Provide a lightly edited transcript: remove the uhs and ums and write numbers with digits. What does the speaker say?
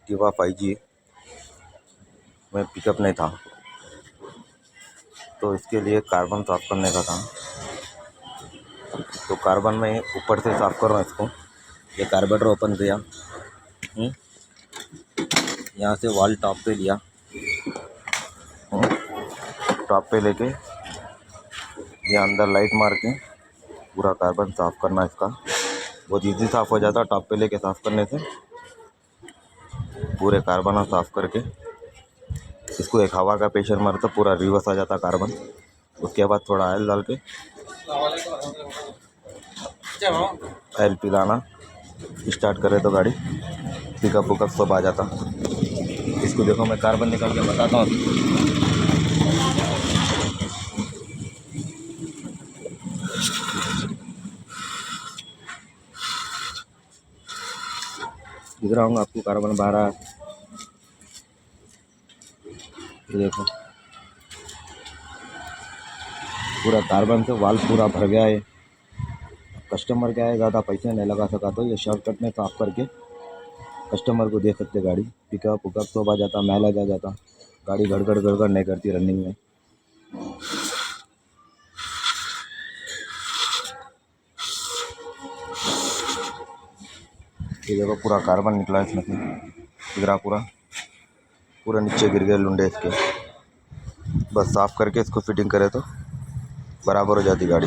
Activa 5G में pickup नहीं था, तो इसके लिए कार्बन साफ़ करने का था। तो कार्बन में ऊपर से साफ़ कर रहा हूँ इसको। ये कार्बोरेटर ओपन किया, यहाँ से वाल टॉप पे लिया, टॉप पे लेके ये अंदर लाइट मार के पूरा कार्बन साफ़ करना इसका। बहुत ईजी साफ़ हो जाता है टॉप पे लेके साफ़ करने से। पूरे कार्बन साफ़ करके इसको एक हवा का प्रेशर मारे तो पूरा रिवर्स आ जाता कार्बन। उसके बाद थोड़ा ऑयल डाल के ऑयल पिलाना स्टार्ट करे तो गाड़ी पिकअप उकअप सब आ जाता। इसको देखो मैं कार्बन निकाल के बताता हूँ। दिख रहा हूँ आपको कार्बन बाहर आ, ये देखो पूरा कार्बन से वाल पूरा भर गया है। कस्टमर क्या है, ज़्यादा पैसे नहीं लगा सका तो ये शॉर्टकट में साफ़ करके कस्टमर को दे सकते। गाड़ी पिकअप उकअप सब आ जाता, माइलेज आ जाता, गाड़ी गड़गड़ गड़गड़ नहीं करती रनिंग में। ये देखो पूरा कार्बन निकला इसमें से, गिरा पूरा पूरा नीचे गिर गए लुंडे इसके। बस साफ़ करके इसको फिटिंग करे तो बराबर हो जाती गाड़ी।